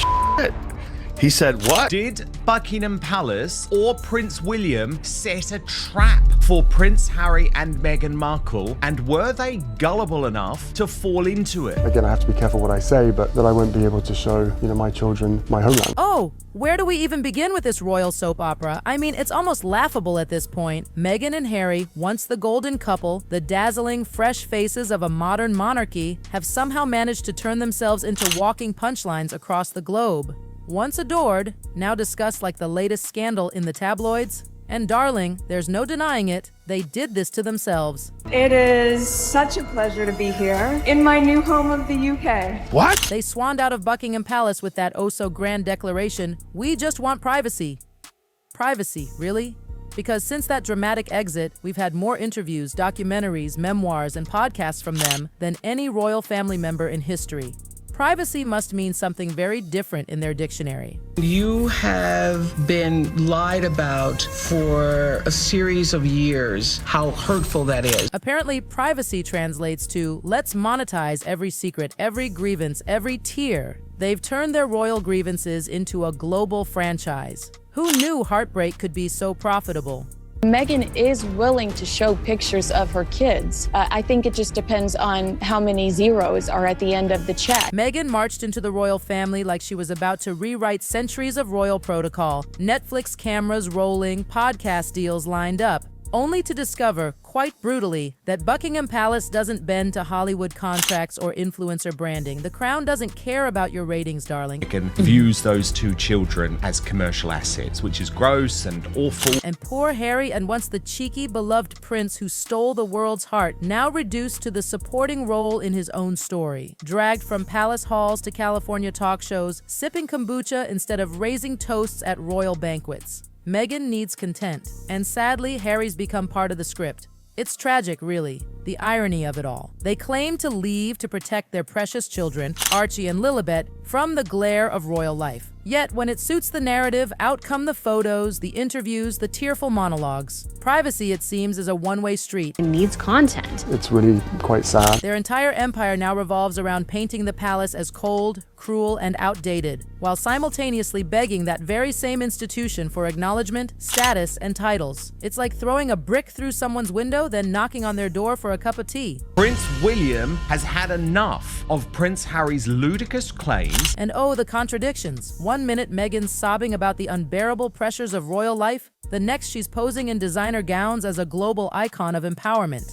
shit. He said what? Did Buckingham Palace or Prince William set a trap for Prince Harry and Meghan Markle, and were they gullible enough to fall into it? Again, I have to be careful what I say, but that I won't be able to show, my children my homeland. Oh, where do we even begin with this royal soap opera? I mean, it's almost laughable at this point. Meghan and Harry, once the golden couple, the dazzling, fresh faces of a modern monarchy, have somehow managed to turn themselves into walking punchlines across the globe. Once adored, now discussed like the latest scandal in the tabloids. And darling, there's no denying it, they did this to themselves. It is such a pleasure to be here in my new home of the UK. What? They swanned out of Buckingham Palace with that oh-so-grand declaration, "We just want privacy." Privacy, really? Because since that dramatic exit, we've had more interviews, documentaries, memoirs, and podcasts from them than any royal family member in history. Privacy must mean something very different in their dictionary. You have been lied about for a series of years. How hurtful that is. Apparently, privacy translates to, let's monetize every secret, every grievance, every tear. They've turned their royal grievances into a global franchise. Who knew heartbreak could be so profitable? Meghan is willing to show pictures of her kids. I think it just depends on how many zeros are at the end of the check. Meghan marched into the royal family like she was about to rewrite centuries of royal protocol. Netflix cameras rolling, podcast deals lined up, only to discover, quite brutally, that Buckingham Palace doesn't bend to Hollywood contracts or influencer branding. The crown doesn't care about your ratings, darling. Meghan views those two children as commercial assets, which is gross and awful. And poor Harry, and once the cheeky, beloved prince who stole the world's heart, now reduced to the supporting role in his own story. Dragged from palace halls to California talk shows, sipping kombucha instead of raising toasts at royal banquets. Meghan needs content, and sadly, Harry's become part of the script. It's tragic, really, the irony of it all. They claim to leave to protect their precious children, Archie and Lilibet, from the glare of royal life. Yet, when it suits the narrative, out come the photos, the interviews, the tearful monologues. Privacy, it seems, is a one-way street. It needs content. It's really quite sad. Their entire empire now revolves around painting the palace as cold, cruel, and outdated, while simultaneously begging that very same institution for acknowledgement, status, and titles. It's like throwing a brick through someone's window, then knocking on their door for a cup of tea. Prince William has had enough of Prince Harry's ludicrous claims. And oh, the contradictions. One minute, Meghan's sobbing about the unbearable pressures of royal life. The next, she's posing in designer gowns as a global icon of empowerment.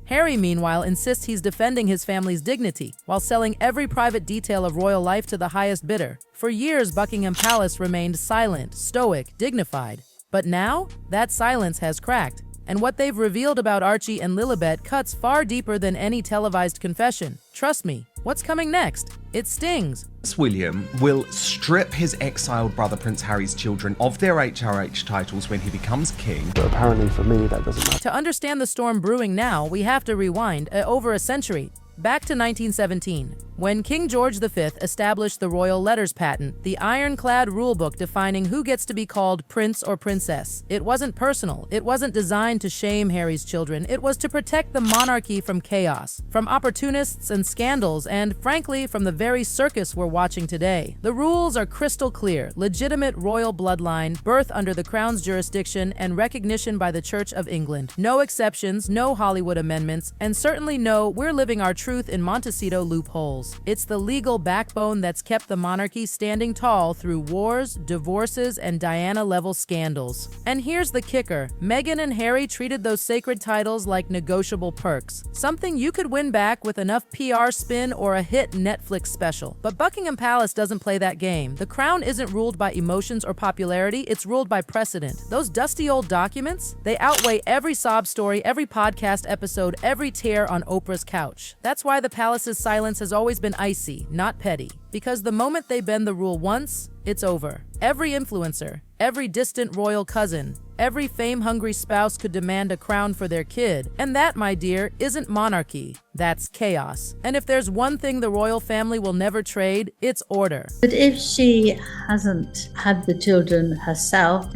Harry, meanwhile, insists he's defending his family's dignity, while selling every private detail of royal life to the highest bidder. For years, Buckingham Palace remained silent, stoic, dignified. But now, that silence has cracked. And what they've revealed about Archie and Lilibet cuts far deeper than any televised confession. Trust me, what's coming next? It stings. Prince William will strip his exiled brother Prince Harry's children of their HRH titles when he becomes king. But apparently for me, that doesn't matter. To understand the storm brewing now, we have to rewind over a century. Back to 1917, when King George V established the Royal Letters Patent, the ironclad rulebook defining who gets to be called prince or princess. It wasn't personal. It wasn't designed to shame Harry's children. It was to protect the monarchy from chaos, from opportunists and scandals, and frankly, from the very circus we're watching today. The rules are crystal clear: legitimate royal bloodline, birth under the crown's jurisdiction, and recognition by the Church of England. No exceptions, no Hollywood amendments, and certainly no "we're living our truth in Montecito" loopholes. It's the legal backbone that's kept the monarchy standing tall through wars, divorces, and Diana-level scandals. And here's the kicker: Meghan and Harry treated those sacred titles like negotiable perks, something you could win back with enough PR spin or a hit Netflix special. But Buckingham Palace doesn't play that game. The crown isn't ruled by emotions or popularity, it's ruled by precedent. Those dusty old documents, they outweigh every sob story, every podcast episode, every tear on Oprah's couch. That's why the palace's silence has always been icy, not petty. Because the moment they bend the rule once, it's over. Every influencer, every distant royal cousin, every fame-hungry spouse could demand a crown for their kid. And that, my dear, isn't monarchy. That's chaos. And if there's one thing the royal family will never trade, it's order. But if she hasn't had the children herself,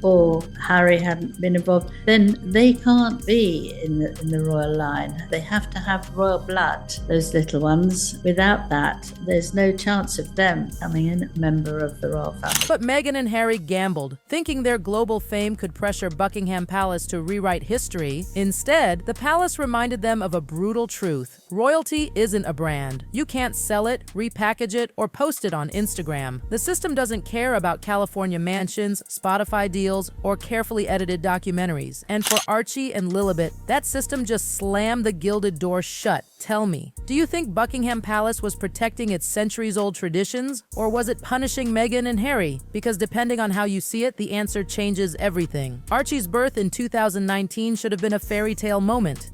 or Harry hadn't been involved, then they can't be in the royal line. They have to have royal blood, those little ones. Without that, there's no chance of them becoming a member of the royal family. But Meghan and Harry gambled, thinking their global fame could pressure Buckingham Palace to rewrite history. Instead, the palace reminded them of a brutal truth. Royalty isn't a brand. You can't sell it, repackage it, or post it on Instagram. The system doesn't care about California mansions, Spotify deals, or carefully edited documentaries. And for Archie and Lilibet, that system just slammed the gilded door shut. Tell me, do you think Buckingham Palace was protecting its centuries-old traditions, or was it punishing Meghan and Harry? Because depending on how you see it, the answer changes everything. Archie's birth in 2019 should have been a fairy tale moment.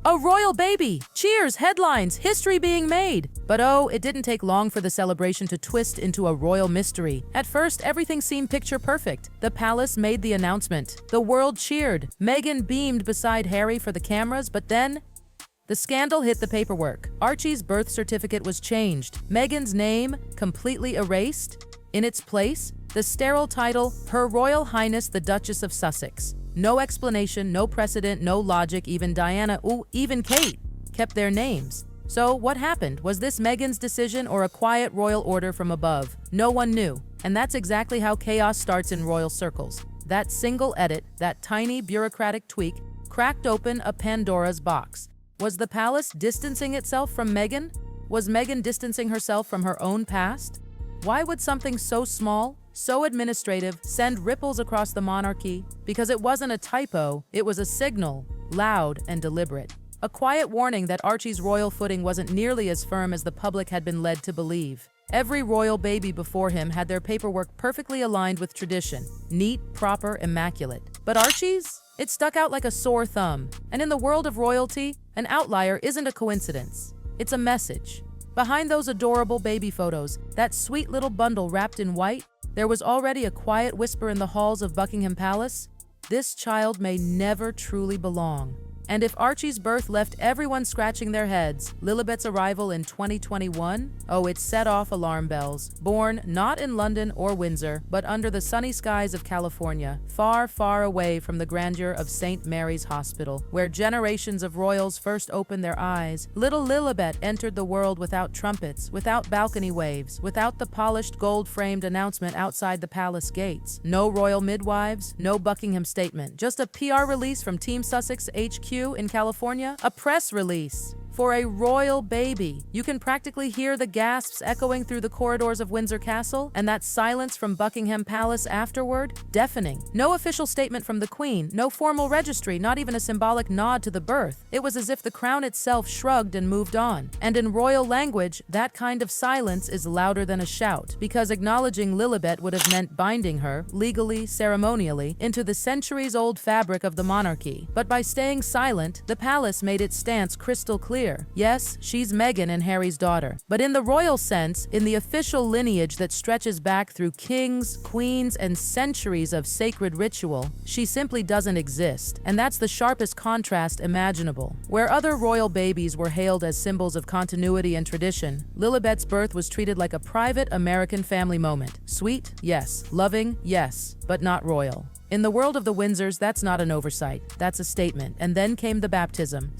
A royal baby! Cheers, headlines, history being made! But oh, it didn't take long for the celebration to twist into a royal mystery. At first, everything seemed picture perfect. The palace made the announcement. The world cheered. Meghan beamed beside Harry for the cameras, but then the scandal hit the paperwork. Archie's birth certificate was changed. Meghan's name completely erased. In its place, the sterile title, Her Royal Highness the Duchess of Sussex. No explanation, no precedent, no logic. Even Diana, even Kate, kept their names. So what happened? Was this Meghan's decision or a quiet royal order from above? No one knew. And that's exactly how chaos starts in royal circles. That single edit, that tiny bureaucratic tweak, cracked open a Pandora's box. Was the palace distancing itself from Meghan? Was Meghan distancing herself from her own past? Why would something so small, so administrative, send ripples across the monarchy? Because it wasn't a typo, it was a signal, loud and deliberate. A quiet warning that Archie's royal footing wasn't nearly as firm as the public had been led to believe. Every royal baby before him had their paperwork perfectly aligned with tradition, neat, proper, immaculate. But Archie's? It stuck out like a sore thumb. And in the world of royalty, an outlier isn't a coincidence. It's a message. Behind those adorable baby photos, that sweet little bundle wrapped in white, there was already a quiet whisper in the halls of Buckingham Palace. This child may never truly belong. And if Archie's birth left everyone scratching their heads, Lilibet's arrival in 2021, it set off alarm bells. Born not in London or Windsor, but under the sunny skies of California, far, far away from the grandeur of St. Mary's Hospital, where generations of royals first opened their eyes, little Lilibet entered the world without trumpets, without balcony waves, without the polished gold-framed announcement outside the palace gates. No royal midwives, no Buckingham statement, just a PR release from Team Sussex HQ in California, a press release for a royal baby. You can practically hear the gasps echoing through the corridors of Windsor Castle, and that silence from Buckingham Palace afterward, deafening. No official statement from the Queen, no formal registry, not even a symbolic nod to the birth. It was as if the crown itself shrugged and moved on. And in royal language, that kind of silence is louder than a shout, because acknowledging Lilibet would have meant binding her, legally, ceremonially, into the centuries-old fabric of the monarchy. But by staying silent, the palace made its stance crystal clear. Yes, she's Meghan and Harry's daughter. But in the royal sense, in the official lineage that stretches back through kings, queens, and centuries of sacred ritual, she simply doesn't exist. And that's the sharpest contrast imaginable. Where other royal babies were hailed as symbols of continuity and tradition, Lilibet's birth was treated like a private American family moment. Sweet? Yes. Loving? Yes. But not royal. In the world of the Windsors, that's not an oversight. That's a statement. And then came the baptism.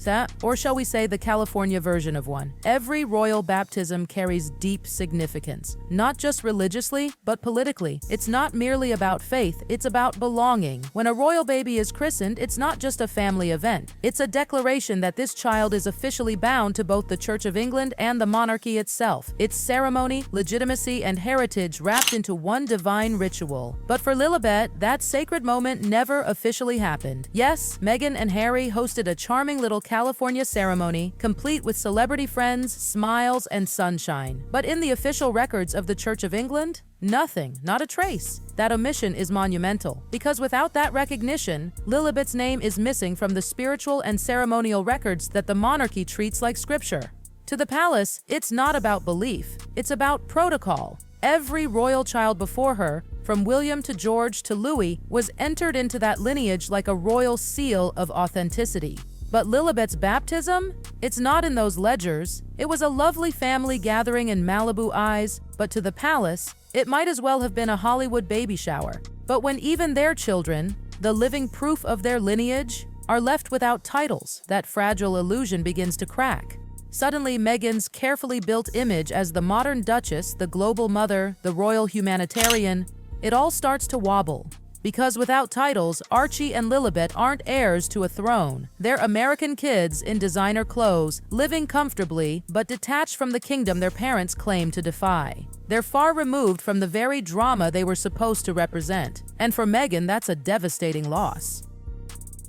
Or shall we say the California version of one. Every royal baptism carries deep significance. Not just religiously, but politically. It's not merely about faith, it's about belonging. When a royal baby is christened, it's not just a family event. It's a declaration that this child is officially bound to both the Church of England and the monarchy itself. It's ceremony, legitimacy, and heritage wrapped into one divine ritual. But for Lilibet, that sacred moment never officially happened. Yes, Meghan and Harry hosted a charming little California ceremony, complete with celebrity friends, smiles, and sunshine. But in the official records of the Church of England, nothing, not a trace. That omission is monumental, because without that recognition, Lilibet's name is missing from the spiritual and ceremonial records that the monarchy treats like scripture. To the palace, it's not about belief, it's about protocol. Every royal child before her, from William to George to Louis, was entered into that lineage like a royal seal of authenticity. But Lilibet's baptism? It's not in those ledgers. It was a lovely family gathering in Malibu eyes, but to the palace, it might as well have been a Hollywood baby shower. But when even their children, the living proof of their lineage, are left without titles, that fragile illusion begins to crack. Suddenly, Meghan's carefully built image as the modern duchess, the global mother, the royal humanitarian, it all starts to wobble. Because without titles, Archie and Lilibet aren't heirs to a throne. They're American kids in designer clothes, living comfortably, but detached from the kingdom their parents claim to defy. They're far removed from the very drama they were supposed to represent. And for Meghan, that's a devastating loss.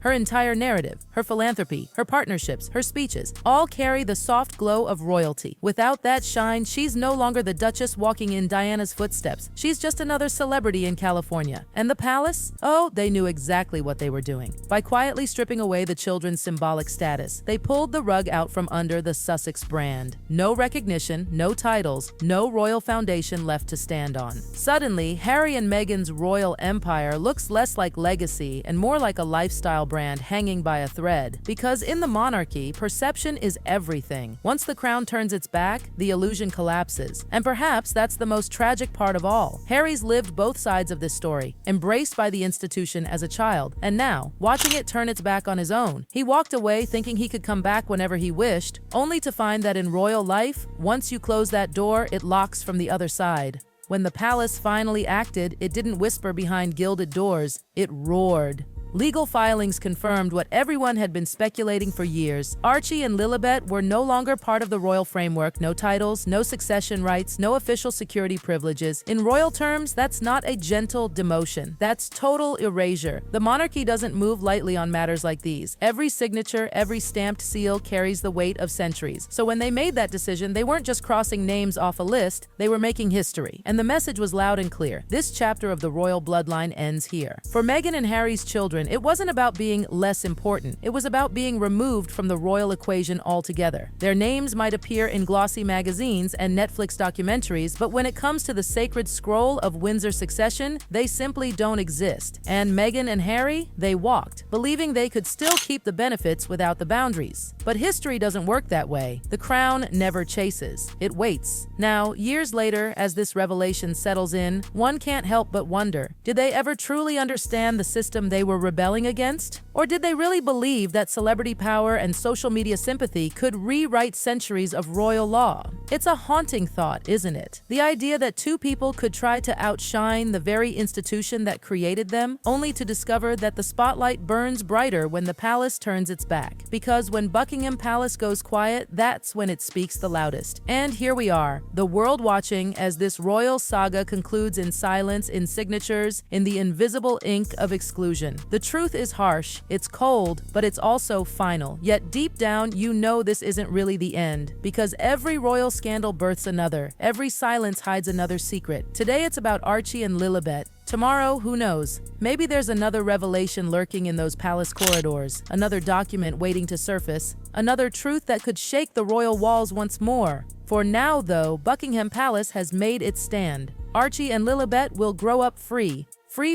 Her entire narrative, her philanthropy, her partnerships, her speeches, all carry the soft glow of royalty. Without that shine, she's no longer the Duchess walking in Diana's footsteps. She's just another celebrity in California. And the palace? Oh, they knew exactly what they were doing. By quietly stripping away the children's symbolic status, they pulled the rug out from under the Sussex brand. No recognition, no titles, no royal foundation left to stand on. Suddenly, Harry and Meghan's royal empire looks less like legacy and more like a lifestyle brand hanging by a thread. Because in the monarchy, perception is everything. Once the crown turns its back, the illusion collapses. And perhaps that's the most tragic part of all. Harry's lived both sides of this story, embraced by the institution as a child, and now, watching it turn its back on his own. He walked away thinking he could come back whenever he wished, only to find that in royal life, once you close that door, it locks from the other side. When the palace finally acted, it didn't whisper behind gilded doors, it roared. Legal filings confirmed what everyone had been speculating for years. Archie and Lilibet were no longer part of the royal framework. No titles, no succession rights, no official security privileges. In royal terms, that's not a gentle demotion. That's total erasure. The monarchy doesn't move lightly on matters like these. Every signature, every stamped seal carries the weight of centuries. So when they made that decision, they weren't just crossing names off a list, they were making history. And the message was loud and clear. This chapter of the royal bloodline ends here. For Meghan and Harry's children, it wasn't about being less important. It was about being removed from the royal equation altogether. Their names might appear in glossy magazines and Netflix documentaries, but when it comes to the sacred scroll of Windsor succession, they simply don't exist. And Meghan and Harry, they walked, believing they could still keep the benefits without the boundaries. But history doesn't work that way. The crown never chases. It waits. Now, years later, as this revelation settles in, one can't help but wonder, did they ever truly understand the system they were rebelling against? Or did they really believe that celebrity power and social media sympathy could rewrite centuries of royal law? It's a haunting thought, isn't it? The idea that two people could try to outshine the very institution that created them, only to discover that the spotlight burns brighter when the palace turns its back. Because when Buckingham Palace goes quiet, that's when it speaks the loudest. And here we are, the world watching as this royal saga concludes in silence, in signatures, in the invisible ink of exclusion. The truth is harsh, it's cold, but it's also final. Yet deep down, you know this isn't really the end, because every royal scandal births another. Every silence hides another secret. Today it's about Archie and Lilibet. Tomorrow, who knows? Maybe there's another revelation lurking in those palace corridors, another document waiting to surface, another truth that could shake the royal walls once more. For now, though, Buckingham Palace has made its stand. Archie and Lilibet will grow up free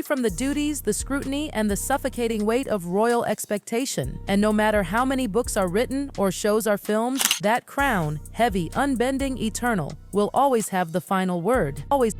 from the duties, the scrutiny, and the suffocating weight of royal expectation. And no matter how many books are written or shows are filmed, that crown, heavy, unbending, eternal, will always have the final word. Always.